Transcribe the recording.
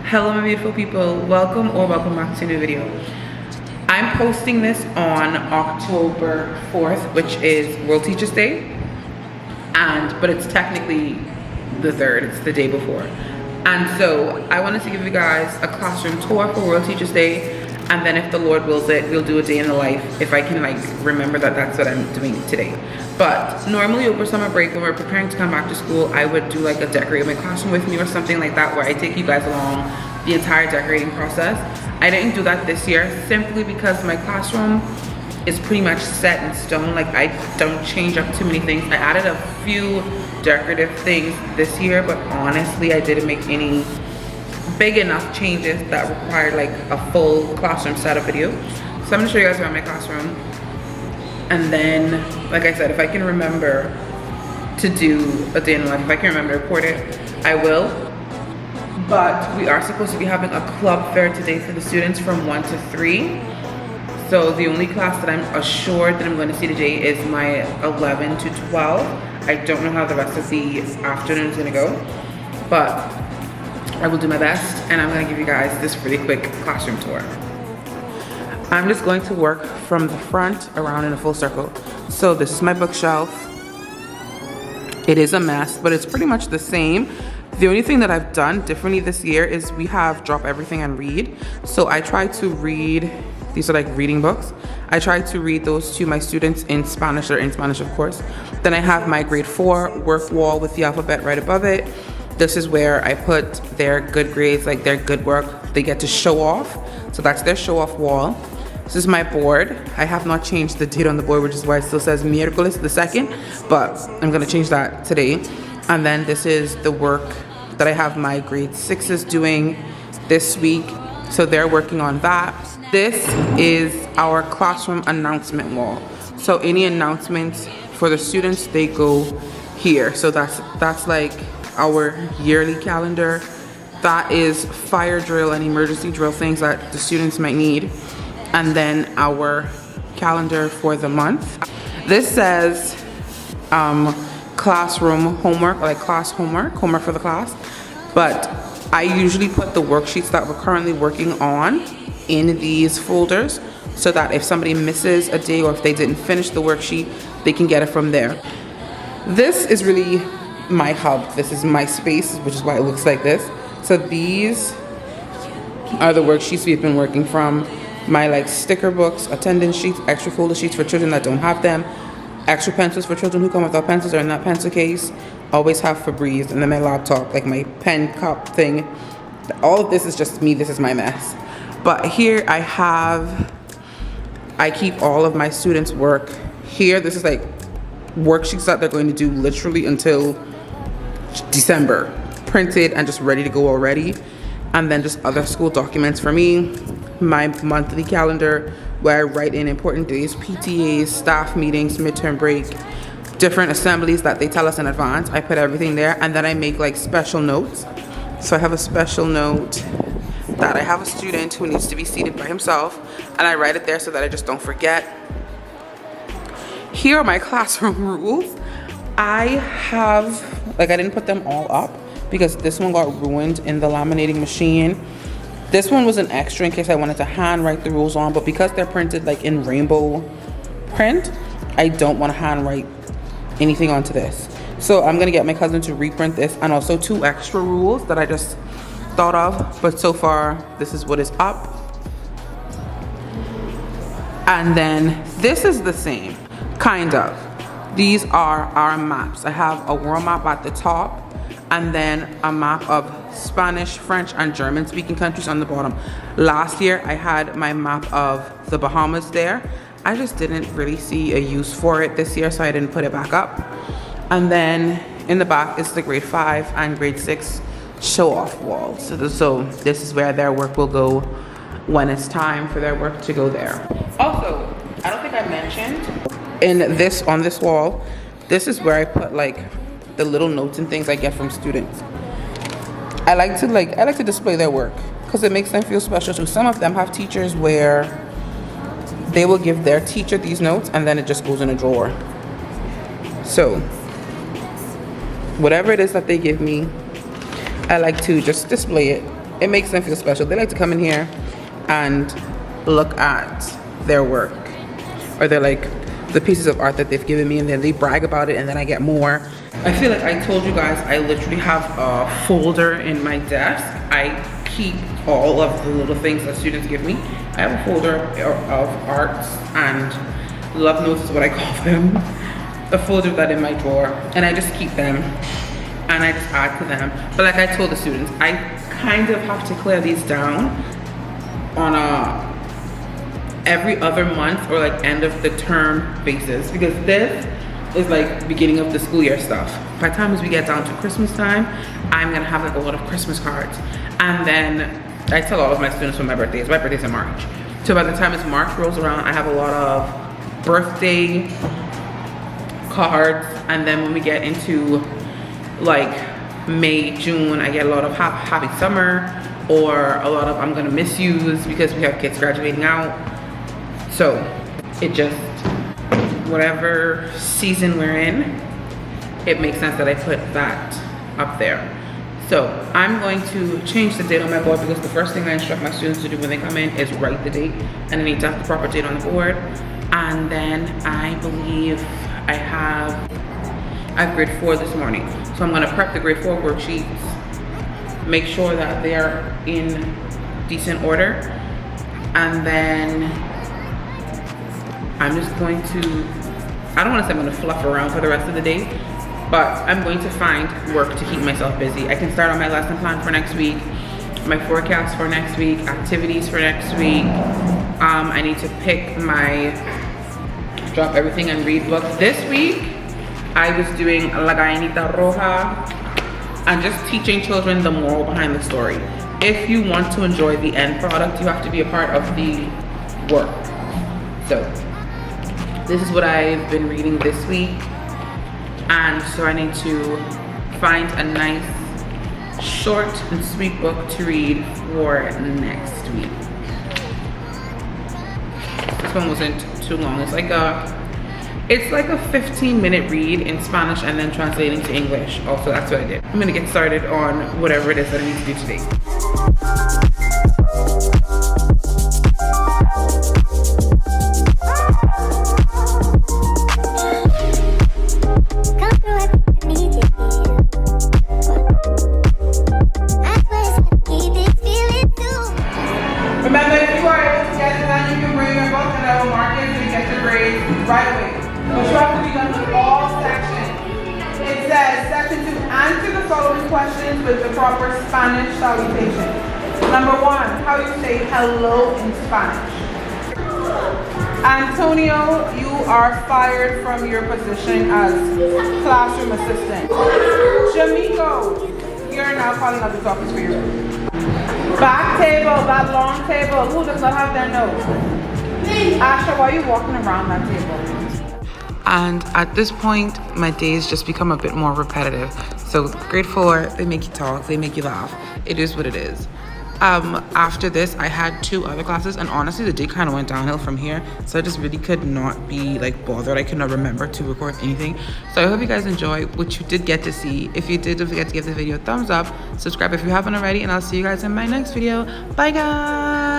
Hello my beautiful people, welcome or welcome back to a new video. I'm posting this on October 4th, which is World Teachers Day, but it's technically the 3rd, it's the day before. And so I wanted to give you guys a classroom tour for World Teachers Day, and then if the Lord wills it, we'll do a day in the life if I can remember that that's what I'm doing today. But normally over summer break when we're preparing to come back to school, I would do a decorate my classroom with me or something like that, where I take you guys along the entire decorating process. I didn't do that this year simply because my classroom is pretty much set in stone. I don't change up too many things. I added a few decorative things this year, but honestly I didn't make any big enough changes that required a full classroom setup video. So I'm gonna show you guys around my classroom, and then like I said, if I can remember to do a day in the life, if I can remember to record it, I will. But we are supposed to be having a club fair today for the students from 1 to 3. So the only class that I'm assured that I'm going to see today is my 11 to 12. I don't know how the rest of the afternoon is going to go, but I will do my best, and I'm going to give you guys this really quick classroom tour. I'm just going to work from the front around in a full circle. So this is my bookshelf. It is a mess, but it's pretty much the same. The only thing that I've done differently this year is we have drop everything and read. So I try to read, these are reading books. I try to read those to my students in Spanish, or in Spanish of course. Then I have my grade 4 work wall with the alphabet right above it. This is where I put their good grades, their good work they get to show off. So that's their show off wall. This is my board. I have not changed the date on the board, which is why it still says miércoles the 2nd, but I'm gonna change that today. And then this is the work that I have my grade 6s doing this week. So they're working on that. This is our classroom announcement wall. So any announcements for the students, they go here. So that's our yearly calendar. That is fire drill and emergency drill things that the students might need. And then our calendar for the month. This says classroom homework, class homework for the class. But I usually put the worksheets that we're currently working on in these folders, so that if somebody misses a day or if they didn't finish the worksheet, they can get it from there. This is really my hub. This is my space, which is why it looks like this. So these are the worksheets we've been working from. My sticker books, attendance sheets, extra folder sheets for children that don't have them, extra pencils for children who come without pencils or in that pencil case. Always have Febreze, and then my laptop, my pen cup thing. All of this is just me. This is my mess. But here I keep all of my students' work here. This is worksheets that they're going to do literally until December, printed and just ready to go already. And then just other school documents for me. My monthly calendar where I write in important days, PTAs, staff meetings, midterm break, different assemblies that they tell us in advance. I put everything there, and then I make special notes. So I have a special note that I have a student who needs to be seated by himself, and I write it there so that I just don't forget. Here are my classroom rules. I have, I didn't put them all up because this one got ruined in the laminating machine. This one was an extra in case I wanted to hand write the rules on, but because they're printed in rainbow print, I don't want to hand write anything onto this. So I'm gonna get my cousin to reprint this, and also 2 extra rules that I just thought of, but so far this is what is up. And then this is the same, kind of. These are our maps. I have a world map at the top, and then a map of Spanish, French, and German speaking countries on the bottom. Last year I had my map of the Bahamas there. I just didn't really see a use for it this year, so I didn't put it back up. And then in the back is the grade 5 and grade 6 show off walls. So this is where their work will go when it's time for their work to go there. Also, I don't think I mentioned, on this wall, this is where I put the little notes and things I get from students. I like to display their work because it makes them feel special too. Some of them have teachers where they will give their teacher these notes and then it just goes in a drawer. So whatever it is that they give me, I like to just display it it makes them feel special. They like to come in here and look at their work, or they're like the pieces of art that they've given me, and then they brag about it, and then I get more. I feel like I told you guys, I literally have a folder in my desk. I keep all of the little things that students give me. I have a folder of arts and love notes is what I call them. A folder that in my drawer, and I just keep them and I just add to them. But like I told the students, I kind of have to clear these down on a every other month or like end of the term basis, because this is like beginning of the school year stuff. By the time as we get down to Christmas time, I'm gonna have like a lot of Christmas cards. And then I tell all of my students for my birthday's in March. So by the time it's March rolls around, I have a lot of birthday cards. And then when we get into like May, June, I get a lot of happy summer, or a lot of I'm gonna miss yous because we have kids graduating out. So it just, whatever season we're in, it makes sense that I put that up there. So I'm going to change the date on my board, because the first thing I instruct my students to do when they come in is write the date, and I need to have the proper date on the board. And then I believe I have grade 4 this morning. So I'm gonna prep the grade 4 worksheets, make sure that they're in decent order, and then I'm just going to, I don't want to say I'm going to fluff around for the rest of the day, but I'm going to find work to keep myself busy. I can start on my lesson plan for next week, my forecast for next week, activities for next week. I need to pick my drop everything and read book. This week, I was doing La Gallinita Roja and just teaching children the moral behind the story. If you want to enjoy the end product, you have to be a part of the work. So this is what I've been reading this week, and so I need to find a nice short and sweet book to read for next week. This one wasn't too long. It's like a 15-minute read in Spanish and then translating to English. Also, that's what I did. I'm gonna get started on whatever it is that I need to do today. Remember, if you are able to get it done, you can bring your book and I will mark it so you get your grades right away. But you have to be done with all sections. It says, section 2, answer the following questions with the proper Spanish salutation. Number 1, how do you say hello in Spanish? Antonio, you are fired from your position as classroom assistant. Jamiko, you're now calling up the office for your room. Back table, that long table, who does not have their nose? Asha, why are you walking around that table? And at this point, my days just become a bit more repetitive. So grade 4, they make you talk, they make you laugh. It is what it is. After this, I had 2 other classes, and honestly, the day kind of went downhill from here. So I just really could not be like bothered. I could not remember to record anything. So I hope you guys enjoy what you did get to see. If you did, don't forget to give the video a thumbs up, subscribe if you haven't already, and I'll see you guys in my next video. Bye guys.